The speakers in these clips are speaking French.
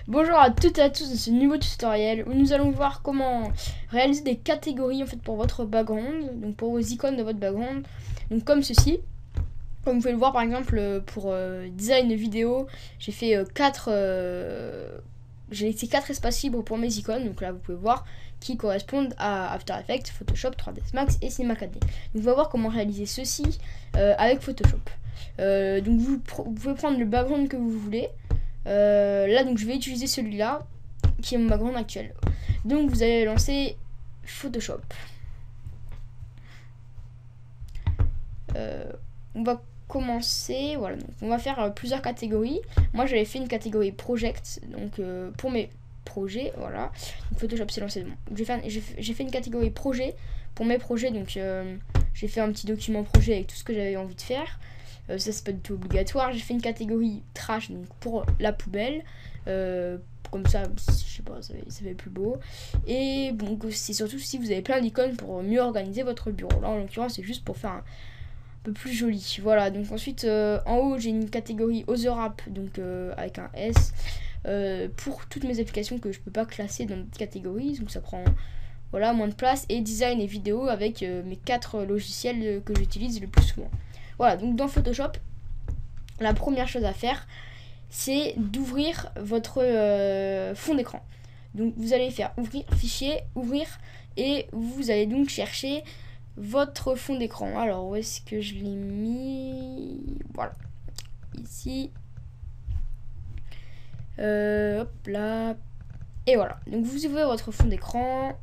Bonjour à toutes et à tous dans ce nouveau tutoriel où nous allons voir comment réaliser des catégories en fait pour votre background, donc pour vos icônes de votre background, donc comme ceci. Comme vous pouvez le voir par exemple pour design vidéo, j'ai fait j'ai laissé 4 espaces libres pour mes icônes, donc là vous pouvez voir qui correspondent à After Effects, Photoshop, 3ds Max et Cinema 4D. Donc on va voir comment réaliser ceci avec Photoshop. Donc vous pouvez prendre le background que vous voulez. Là donc je vais utiliser celui-là qui est mon background actuel. Donc vous allez lancer Photoshop. On va commencer, voilà, donc on va faire plusieurs catégories. Moi j'avais fait une catégorie project, donc pour mes projets, voilà. Donc Photoshop s'est lancé. Bon. J'ai fait une catégorie projet pour mes projets, donc j'ai fait un petit document projet avec tout ce que j'avais envie de faire. Ça c'est pas du tout obligatoire. J'ai fait une catégorie trash, donc pour la poubelle. Comme ça, je sais pas, ça va être plus beau. Et bon, c'est surtout si vous avez plein d'icônes pour mieux organiser votre bureau. Là en l'occurrence c'est juste pour faire un peu plus joli. Voilà, donc ensuite en haut j'ai une catégorie Other App, donc avec un S, pour toutes mes applications que je peux pas classer dans d'autres catégories, donc ça prend voilà moins de place, et design et vidéo avec mes 4 logiciels que j'utilise le plus souvent. Voilà, donc dans Photoshop, la première chose à faire, c'est d'ouvrir votre fond d'écran. Donc vous allez faire ouvrir, fichier, ouvrir, et vous allez donc chercher votre fond d'écran. Alors où est-ce que je l'ai mis? Voilà, ici. Hop là. Et voilà, donc vous ouvrez votre fond d'écran.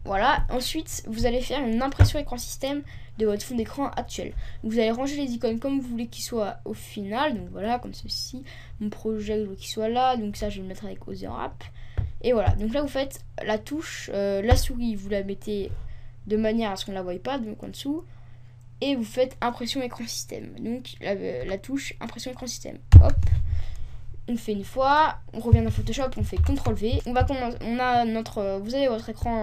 Voilà, ensuite vous allez faire une impression écran système de votre fond d'écran actuel. Vous allez ranger les icônes comme vous voulez qu'ils soient au final, donc voilà, comme ceci. Mon projet, je veux qu'il soit là, donc ça je vais le mettre avec Other App. Et voilà, donc là vous faites la touche, la souris, vous la mettez de manière à ce qu'on ne la voie pas, donc en dessous. Et vous faites impression écran système, donc la touche impression écran système. Hop, on fait une fois, on revient dans Photoshop, on fait CTRL V. Vous avez votre écran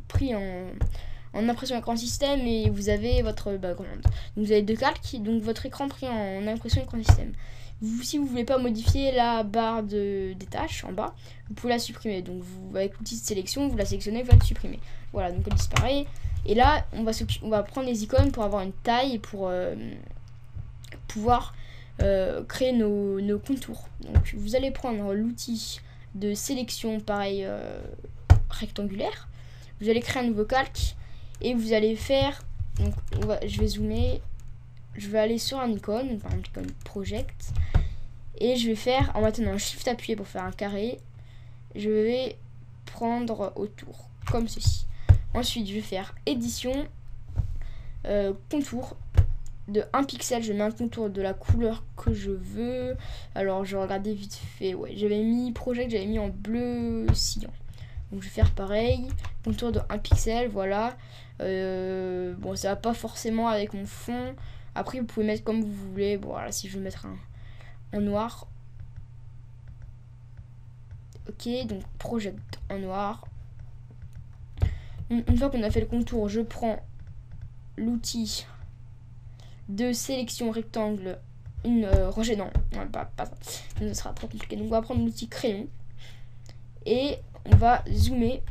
pris en impression écran système et vous avez votre background. Donc vous avez deux calques, donc votre écran pris en impression écran système. Si vous voulez pas modifier la barre des tâches en bas, vous pouvez la supprimer. Donc avec l'outil de sélection, vous la sélectionnez, vous la supprimez. Voilà, donc elle disparaît. Et là, on va prendre les icônes pour avoir une taille et pour pouvoir créer nos contours. Donc vous allez prendre l'outil de sélection, pareil, rectangulaire. Vous allez créer un nouveau calque et vous allez faire, donc je vais zoomer, je vais aller sur un icône, par exemple icône project, et je vais faire, en maintenant shift appuyé pour faire un carré, je vais prendre autour comme ceci. Ensuite je vais faire édition, contour de 1 pixel, je mets un contour de la couleur que je veux. Alors je vais regarder vite fait, ouais, j'avais mis project, j'avais mis en bleu cyan. Donc je vais faire pareil, contour de 1 pixel, voilà. Bon, ça va pas forcément avec mon fond. Après vous pouvez mettre comme vous voulez. Bon voilà, si je veux mettre en noir. Ok, donc project en noir. Une fois qu'on a fait le contour, je prends l'outil de sélection rectangle, rangée, non, pas ça, ça sera trop compliqué. Donc on va prendre l'outil crayon et on va zoomer.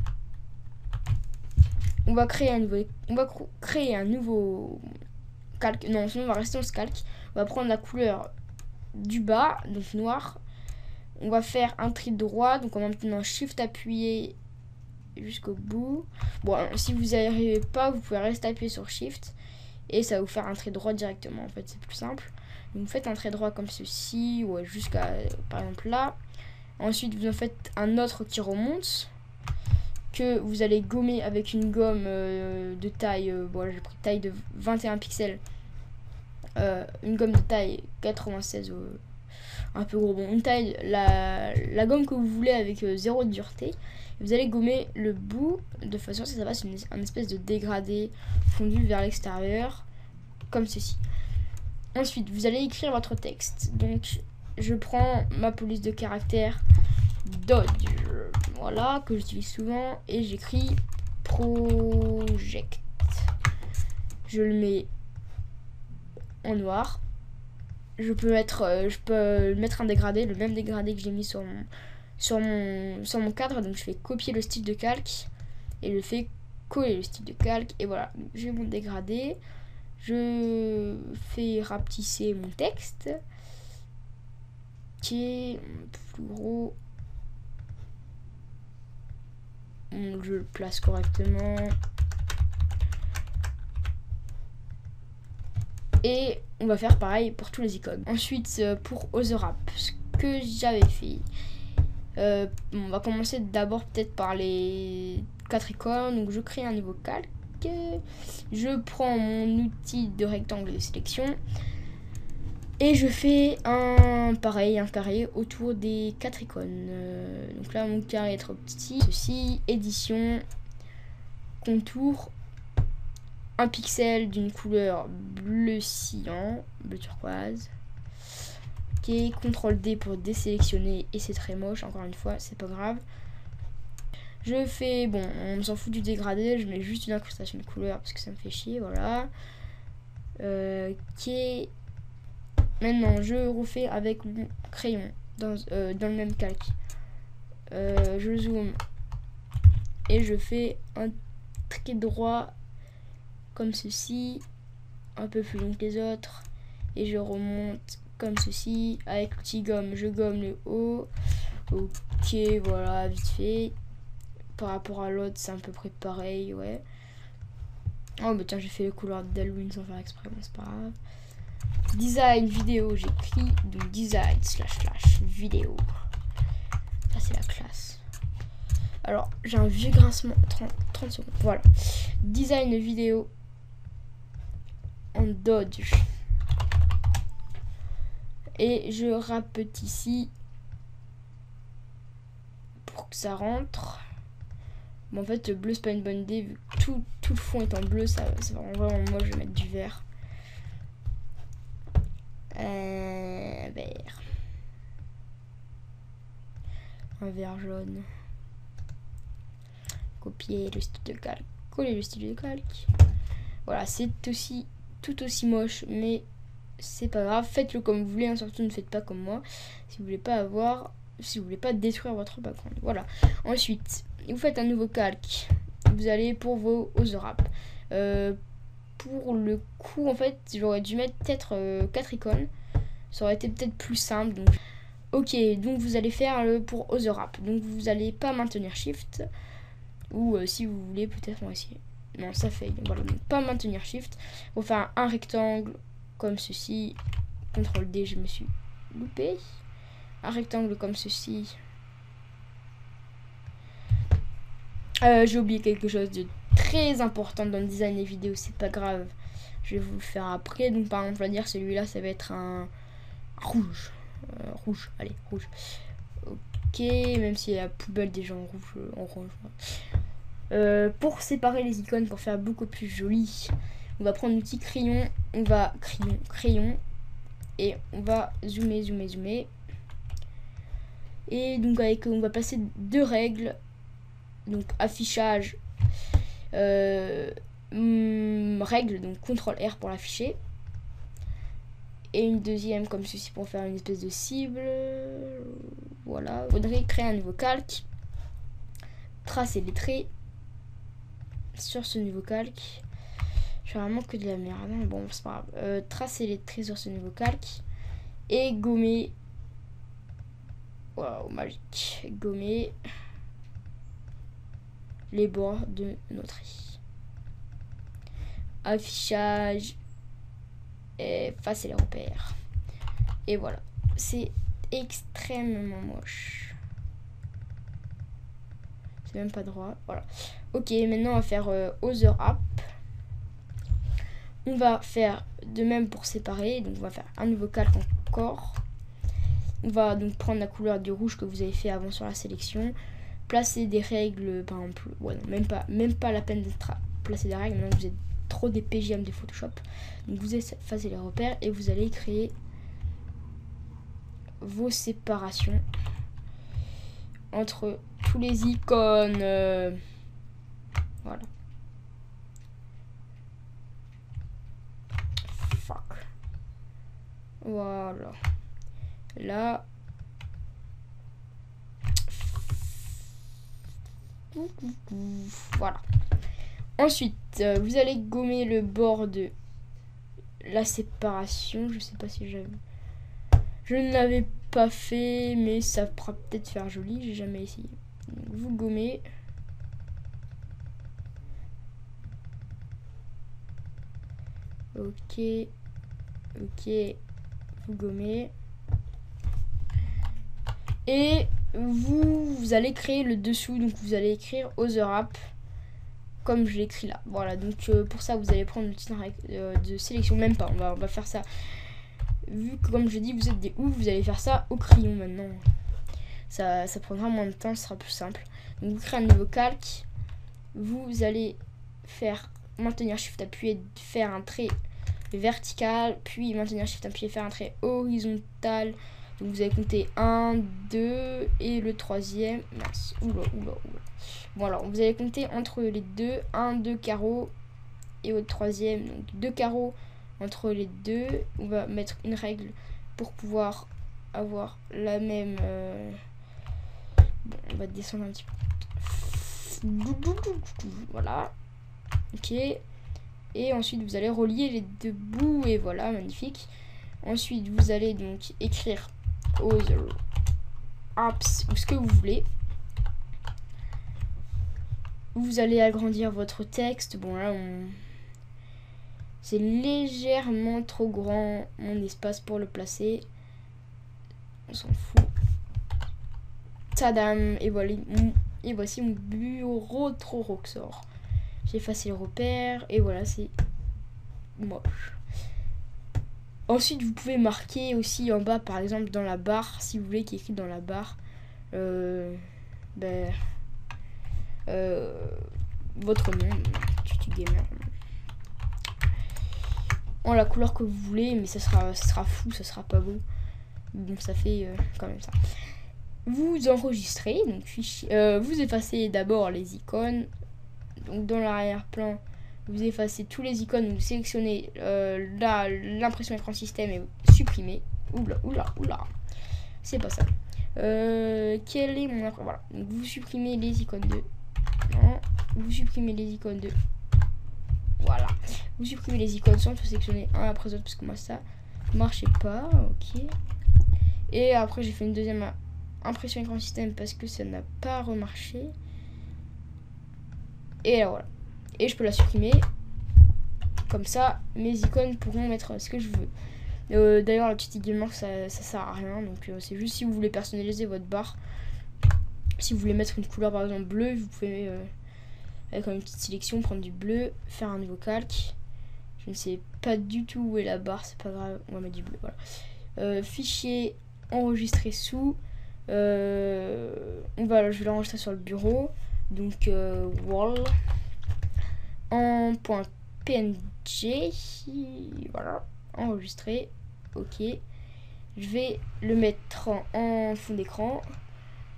On va créer un nouveau calque. Non, sinon on va rester dans ce calque. On va prendre la couleur du bas, donc noir. On va faire un trait droit, donc on va maintenant shift appuyé jusqu'au bout. Bon, si vous n'y arrivez pas, vous pouvez rester appuyé sur shift et ça va vous faire un trait droit directement. En fait, c'est plus simple. Donc vous faites un trait droit comme ceci, ou jusqu'à par exemple là. Ensuite, vous en faites un autre qui remonte, que vous allez gommer avec une gomme de taille, j'ai pris taille de 21 pixels, une gomme de taille 96, un peu gros, bon, une taille, la gomme que vous voulez avec 0 de dureté. Vous allez gommer le bout de façon à ce que ça fasse un espèce de dégradé fondu vers l'extérieur, comme ceci. Ensuite, vous allez écrire votre texte. Donc, je prends ma police de caractère Dodge, voilà, que j'utilise souvent, et j'écris project. Je le mets en noir. je peux mettre un dégradé, le même dégradé que j'ai mis sur mon cadre. Donc je fais copier le style de calque et je fais coller le style de calque. Et voilà, j'ai mon dégradé. Je fais rapetisser mon texte qui est plus gros. Je le place correctement. Et on va faire pareil pour tous les icônes. Ensuite, pour OtherApp, ce que j'avais fait. On va commencer d'abord peut-être par les 4 icônes. Donc je crée un nouveau calque. Je prends mon outil de rectangle de sélection. Et je fais un carré autour des 4 icônes. Donc là, mon carré est trop petit. Ceci, édition, contour, un pixel d'une couleur bleu cyan, bleu turquoise. Ok, CTRL D pour désélectionner et c'est très moche, encore une fois, c'est pas grave. Je fais, bon, on s'en fout du dégradé, je mets juste une incrustation de couleur parce que ça me fait chier, voilà. Ok. Maintenant, je refais avec mon crayon dans le même calque. Je zoome et je fais un trait droit comme ceci, un peu plus long que les autres, et je remonte comme ceci. Avec l'outil gomme, je gomme le haut. Ok, voilà, vite fait. Par rapport à l'autre, c'est à peu près pareil, ouais. Oh bah tiens, j'ai fait les couleurs d'Halloween sans faire exprès, bon c'est pas grave. Design vidéo, j'écris donc design / vidéo. Ça c'est la classe. Alors j'ai un vieux grincement, 30 secondes, voilà. Design vidéo en Dodge. Et je rapetis ici pour que ça rentre. Bon, en fait, bleu c'est pas une bonne idée vu que tout le fond est en bleu, ça va vraiment moche. Je vais mettre du vert. Vert. Un vert jaune. Copier le style de calque. Coller le style de calque. Voilà, c'est tout aussi moche, mais c'est pas grave. Faites-le comme vous voulez, hein, surtout ne faites pas comme moi. Si vous voulez pas détruire votre background. Voilà. Ensuite, vous faites un nouveau calque. Vous allez pour vos OtherApp. Pour le coup, en fait, j'aurais dû mettre peut-être 4 icônes. Ça aurait été peut-être plus simple. Donc, ok, donc vous allez faire pour OtherApp. Donc vous allez pas maintenir Shift. Ou si vous voulez, peut-être on va essayer. Non, ça fait. Voilà, donc pas maintenir Shift. On va faire un rectangle comme ceci. CTRL D, je me suis loupé. Un rectangle comme ceci. J'ai oublié quelque chose de très important dans le design des vidéos, c'est pas grave. Je vais vous le faire après. Donc par exemple, on va dire celui-là, ça va être un rouge. Rouge, allez, rouge. Ok, même si la poubelle déjà en rouge, en orange. Pour séparer les icônes, pour faire beaucoup plus joli, on va prendre l'outil crayon. On va crayon. Et on va zoomer. Et donc on va passer 2 règles. Donc affichage, règle, donc CTRL R pour l'afficher. Et une deuxième comme ceci pour faire une espèce de cible. Voilà, il faudrait créer un nouveau calque. Tracer les traits sur ce nouveau calque. Je fais vraiment que de la merde, hein. Bon c'est pas grave. Tracer les traits sur ce nouveau calque. Et gommer. Waouh, magique. Gommer les bords de nos traits. Affichage, effacer les repères. Et voilà, c'est extrêmement moche. C'est même pas droit. Voilà. Ok, maintenant on va faire OtherApp. On va faire de même pour séparer. Donc on va faire un nouveau calque encore. On va donc prendre la couleur du rouge que vous avez fait avant sur la sélection. Placer des règles, par exemple. Ouais, non, même pas la peine de placer des règles. Maintenant vous êtes trop des PGM de Photoshop. Donc vous effacez les repères et vous allez créer vos séparations entre tous les icônes. Voilà. Fuck. Voilà. Là. Voilà. Ensuite, vous allez gommer le bord de la séparation. Je sais pas si j'avais... Je ne l'avais pas fait, mais ça pourra peut-être faire joli. J'ai jamais essayé. Donc, vous gommez. Ok. Ok. Vous gommez. Et vous allez créer le dessous. Donc vous allez écrire Other App. Comme je l'écris là. Voilà. Donc pour ça, vous allez prendre le titre de sélection. Même pas. On va faire ça. Vu que comme je dis, vous êtes des ouf, vous allez faire ça au crayon maintenant. Ça prendra moins de temps, ce sera plus simple. Donc vous créez un nouveau calque. Vous allez faire maintenir Shift appuyé, faire un trait vertical, puis maintenir Shift appuyé, faire un trait horizontal. Donc vous allez compter 1, 2 et le troisième. Mince, oula. Voilà, vous allez compter entre les deux, 1, 2 carreaux et au troisième, donc 2 carreaux entre les deux. On va mettre une règle pour pouvoir avoir la même... Bon, on va descendre un petit peu. Voilà. Ok. Et ensuite, vous allez relier les deux bouts. Et voilà, magnifique. Ensuite, vous allez donc écrire Other Apps ou ce que vous voulez. Vous allez agrandir votre texte. Bon, là, c'est légèrement trop grand, mon espace pour le placer. On s'en fout. Tadam! Et voilà. Et voici mon bureau trop Roxor. J'ai effacé le repère. Et voilà, c'est moche. Ensuite, vous pouvez marquer aussi en bas, par exemple, dans la barre, si vous voulez qu'il y ait écrit dans la barre. Votre nom, Tutu Gamer. En la couleur que vous voulez, mais ça sera fou, ça sera pas beau. Bon, ça fait quand même ça. Vous enregistrez, donc vous effacez d'abord les icônes. Donc dans l'arrière-plan, vous effacez tous les icônes, vous sélectionnez l'impression écran système et vous supprimez. Oula. C'est pas ça. Quel est mon... Voilà. Donc vous supprimez les icônes de... Non. Vous supprimez les icônes de... Voilà. Vous supprimez les icônes sans tout sélectionner un après l'autre parce que moi ça marchait pas. Ok. Et après j'ai fait une deuxième impression écran système parce que ça n'a pas remarché. Et là voilà. Et je peux la supprimer. Comme ça, mes icônes pourront mettre ce que je veux. D'ailleurs, la petite gamer, ça sert à rien. Donc c'est juste si vous voulez personnaliser votre barre. Si vous voulez mettre une couleur par exemple bleue, vous pouvez avec une petite sélection prendre du bleu, faire un nouveau calque. Je ne sais pas du tout où est la barre, c'est pas grave, on va mettre du bleu. Voilà. Fichier enregistré sous. Je vais l'enregistrer sur le bureau. Donc wall en .png. Voilà, enregistré. Ok. Je vais le mettre en fond d'écran.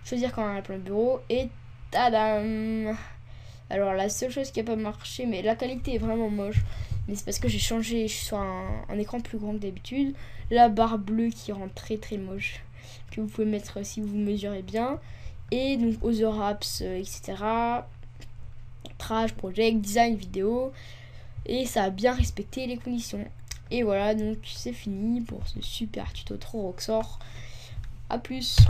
Choisir quand on a plein de bureau. Et tadam! Alors la seule chose qui n'a pas marché, mais la qualité est vraiment moche. Mais c'est parce que j'ai changé, je suis sur un écran plus grand que d'habitude. La barre bleue qui rend très très moche. Que vous pouvez mettre si vous mesurez bien. Et donc Other Apps, etc. Trash, project, design, vidéo. Et ça a bien respecté les conditions. Et voilà, donc c'est fini pour ce super tuto trop Roxor. A plus.